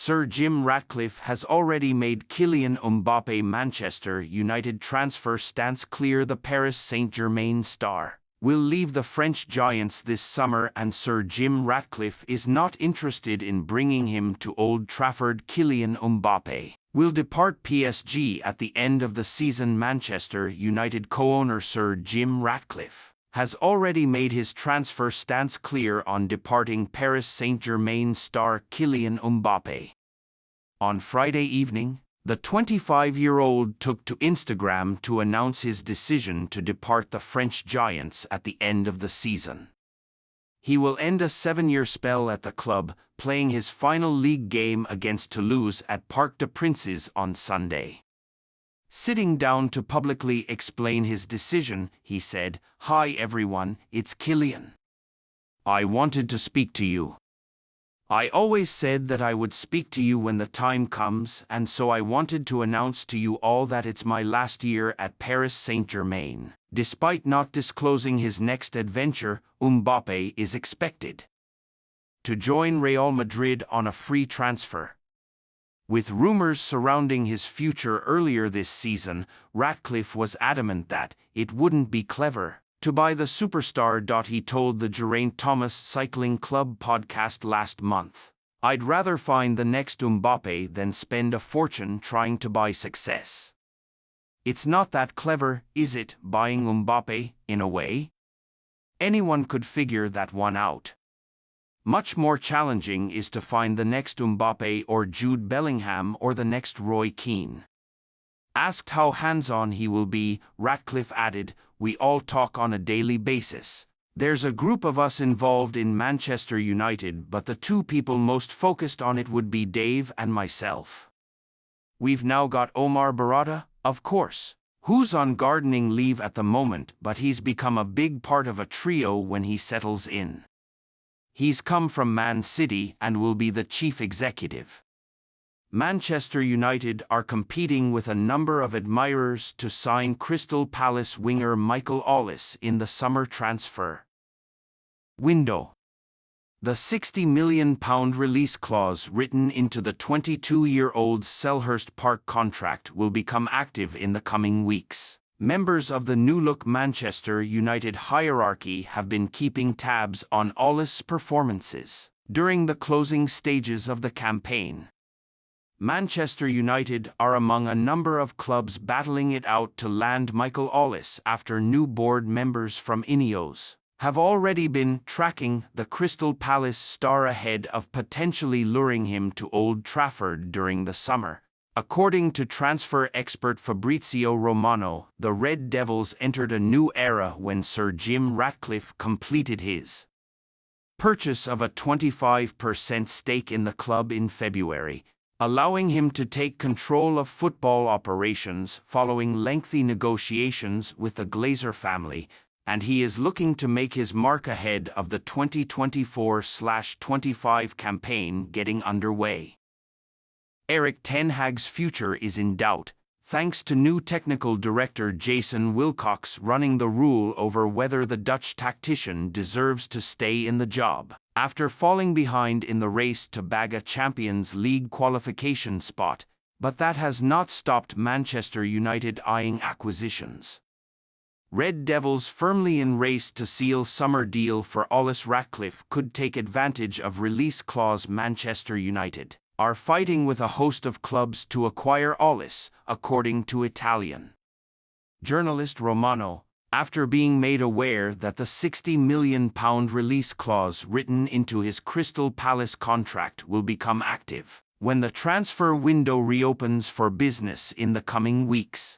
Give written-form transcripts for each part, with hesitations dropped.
Sir Jim Ratcliffe has already made Kylian Mbappe Manchester United transfer stance clear. The Paris Saint-Germain star will leave the French giants this summer, and Sir Jim Ratcliffe is not interested in bringing him to Old Trafford. Kylian Mbappe will depart PSG at the end of the season. Manchester United co-owner Sir Jim Ratcliffe has already made his transfer stance clear on departing Paris Saint-Germain star Kylian Mbappe. On Friday evening, the 25-year-old took to Instagram to announce his decision to depart the French giants at the end of the season. He will end a 7-year spell at the club, playing his final league game against Toulouse at Parc des Princes on Sunday. Sitting down to publicly explain his decision, he said, "Hi everyone, it's Kylian. I wanted to speak to you. I always said that I would speak to you when the time comes, and so I wanted to announce to you all that it's my last year at Paris Saint-Germain." Despite not disclosing his next adventure, Mbappe is expected to join Real Madrid on a free transfer. With rumors surrounding his future earlier this season, Ratcliffe was adamant that it wouldn't be clever to buy the superstar. He told the Geraint Thomas Cycling Club podcast last month, "I'd rather find the next Mbappe than spend a fortune trying to buy success. It's not that clever, is it, buying Mbappe, in a way? Anyone could figure that one out. Much more challenging is to find the next Mbappe or Jude Bellingham or the next Roy Keane." Asked how hands-on he will be, Ratcliffe added, "We all talk on a daily basis. There's a group of us involved in Manchester United, but the two people most focused on it would be Dave and myself. We've now got Omar Barada, of course, who's on gardening leave at the moment, but he's become a big part of a trio when he settles in. He's come from Man City and will be the chief executive." Manchester United are competing with a number of admirers to sign Crystal Palace winger Michael Ollis in the summer transfer window. The £60 million release clause written into the 22-year-old's Selhurst Park contract will become active in the coming weeks. Members of the new-look Manchester United hierarchy have been keeping tabs on Ollis' performances during the closing stages of the campaign. Manchester United are among a number of clubs battling it out to land Michael Ollis after new board members from INEOS have already been tracking the Crystal Palace star ahead of potentially luring him to Old Trafford during the summer. According to transfer expert Fabrizio Romano, the Red Devils entered a new era when Sir Jim Ratcliffe completed his purchase of a 25% stake in the club in February, allowing him to take control of football operations following lengthy negotiations with the Glazer family, and he is looking to make his mark ahead of the 2024-25 campaign getting underway. Erik ten Hag's future is in doubt, thanks to new technical director Jason Wilcox running the rule over whether the Dutch tactician deserves to stay in the job. After falling behind in the race to bag a Champions League qualification spot, but that has not stopped Manchester United eyeing acquisitions. Red Devils firmly in race to seal summer deal for Ollis. Ratcliffe could take advantage of release clause. Manchester United are fighting with a host of clubs to acquire Ollis, according to Italian journalist Romano, after being made aware that the £60 million release clause written into his Crystal Palace contract will become active when the transfer window reopens for business in the coming weeks.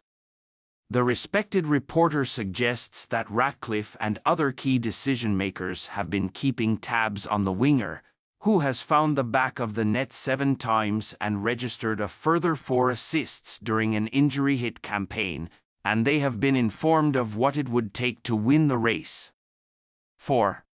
The respected reporter suggests that Ratcliffe and other key decision-makers have been keeping tabs on the winger, who has found the back of the net 7 times and registered a further 4 assists during an injury-hit campaign, and they have been informed of what it would take to win the race for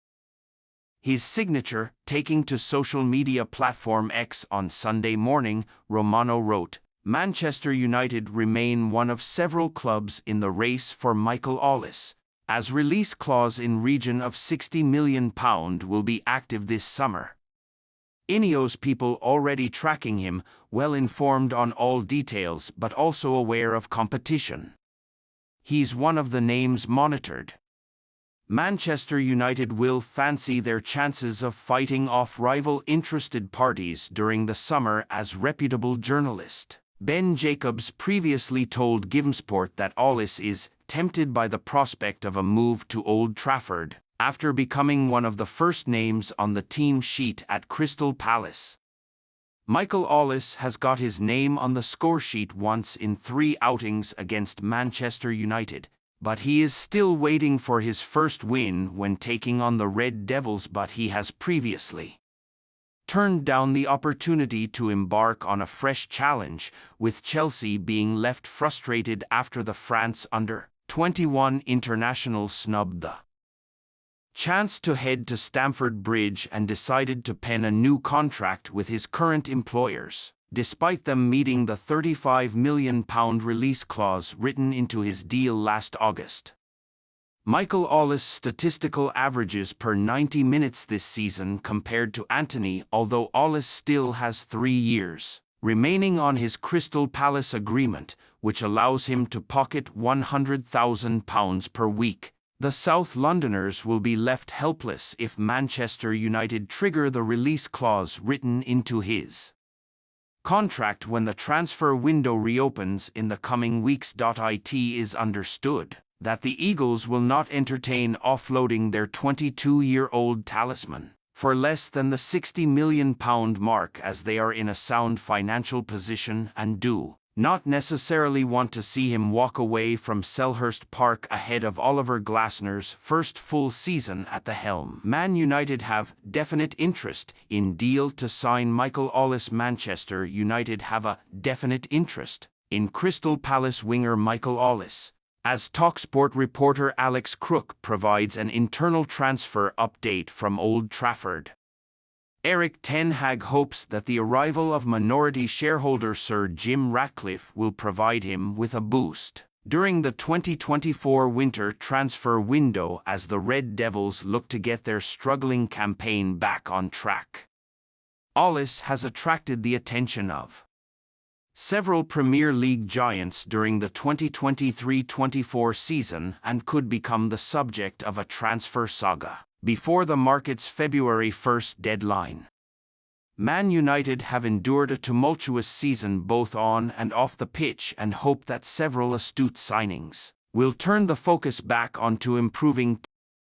his signature. Taking to social media platform X on Sunday morning, Romano wrote, "Manchester United remain one of several clubs in the race for Michael Ollis, as release clause in region of £60 million will be active this summer. INEOS people already tracking him, well informed on all details but also aware of competition. He's one of the names monitored. Manchester United will fancy their chances of fighting off rival interested parties during the summer, as reputable journalist Ben Jacobs previously told Givesport that Ollis is tempted by the prospect of a move to Old Trafford, after becoming one of the first names on the team sheet at Crystal Palace. Michael Ollis has got his name on the scoresheet once in 3 outings against Manchester United, but he is still waiting for his first win when taking on the Red Devils. But he has previously turned down the opportunity to embark on a fresh challenge, with Chelsea being left frustrated after the France under-21 international snubbed the chance to head to Stamford Bridge and decided to pen a new contract with his current employers, despite them meeting the £35 million release clause written into his deal last August. Michael Ollis' statistical averages per 90 minutes this season compared to Antony, although Ollis still has 3 years remaining on his Crystal Palace agreement, which allows him to pocket £100,000 per week. The South Londoners will be left helpless if Manchester United trigger the release clause written into his contract when the transfer window reopens in the coming weeks. It is understood that the Eagles will not entertain offloading their 22-year-old talisman for less than the £60 million mark, as they are in a sound financial position and do not necessarily want to see him walk away from Selhurst Park ahead of Oliver Glasner's first full season at the helm. Man United have definite interest in deal to sign Michael Ollis. Manchester United have a definite interest in Crystal Palace winger Michael Ollis, as TalkSport reporter Alex Crook provides an internal transfer update from Old Trafford. Erik ten Hag hopes that the arrival of minority shareholder Sir Jim Ratcliffe will provide him with a boost during the 2024 winter transfer window, as the Red Devils look to get their struggling campaign back on track. Ollis has attracted the attention of several Premier League giants during the 2023-24 season and could become the subject of a transfer saga before the market's February 1st deadline. Man United have endured a tumultuous season both on and off the pitch and hope that several astute signings will turn the focus back onto improving